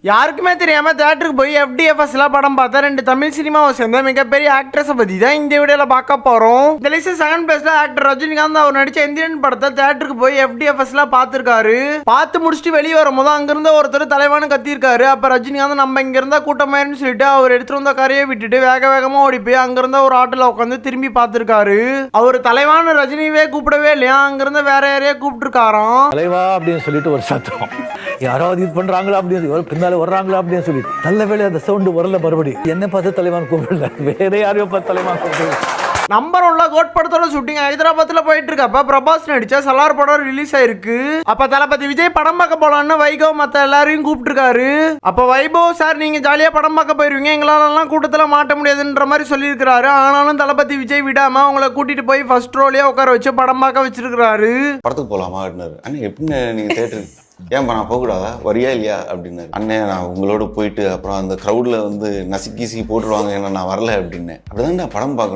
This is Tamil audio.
யாருக்குமே தெரியாம தியேட்டருக்கு போய் FDFSல படம் பார்த்தா ரெண்டு தமிழ் சினிமாவை சேர்ந்த மிகப்பெரிய ஆக்ட்ரஸை பத்தி தான் இந்த வீடியோல பார்க்க போறோம். இந்த லிஸ்ட் செகண்ட் பிளேஸ்ல ஆக்டர் ரஜினிகாந்த் அவர் நடிச்ச எந்திரன் படத்தை தியேட்டருக்கு போய் FDFSல பார்த்திருக்காரு. பார்த்து முடிச்சுட்டு வெளியே வரும்போது அங்கிருந்த ஒருத்தர் தலைவானு கத்திருக்காரு. அப்ப ரஜினிகாந்த் நம்ம இங்க இருந்தா கூட்டமாயிருன்னு சொல்லிட்டு அவர் எடுத்துட்டு வந்த கரையை விட்டுட்டு வேக வேகமா ஓடி போய் அங்கிருந்த ஒரு ஆட்டோல உட்காந்து திரும்பி பார்த்திருக்காரு. அவர் தலைவான ரஜினியவே கூப்பிடவே இல்லையா, அங்கிருந்த வேற யாரையே கூப்பிட்டுருக்காராம். தலைவா அப்படின்னு சொல்லிட்டு ஒரு சத்தம், யாராவது இது பண்றாங்களா அப்படின்னு பின்னால வர்றாங்களா அப்படின்னு சொல்லிட்டு நல்ல வேலை அந்த சவுண்டு வரல. மறுபடி என்ன பார்த்து தலைவான் கூப்பிடல, வேற யாரையோ பார்த்து தலைவான் கூப்பிடல. நம்பர் 1 கோட் படத்தோட ஷூட்டிங் ஹைதராபாத்ல போயிட்டு இருக்கப்ப பிரபாஸ் நடிச்ச சலார் படம் ரிலீஸ் ஆயிருக்கு. அப்ப தளபதி விஜய் படம் பார்க்க போலான்னு வைகோ மத்த எல்லாரையும் கூப்பிட்டு இருக்காரு. அப்ப வைபவ் சார் நீங்க ஜாலியா படம் பார்க்க போயிருவீங்க, எங்களாலெல்லாம் கூட்டத்துல மாட்ட முடியாதுன்ற மாதிரி சொல்லியிருக்காரு. ஆனாலும் தளபதி விஜய் விடாம உங்களை கூட்டிட்டு போய் ஃபர்ஸ்ட் ரோலயே உட்கார வச்சு படம் பார்க்க வச்சிருக்காரு. படத்துக்கு போகலாமா அப்படின்னாரு. அண்ணா எப்படின்னு நீங்க தேட்டருக்கு ஏன்பா நான் போகக்கூடாதா, வரியா இல்லையா அப்படின்னாரு. அண்ணன் நான் உங்களோட போயிட்டு அப்புறம் அந்த க்ரௌட்ல வந்து நசுக்கி போட்டுருவாங்க, ஏன்னா நான் வரல அப்படின்னு. அப்படிதான் நான் படம் பார்க்கணும்.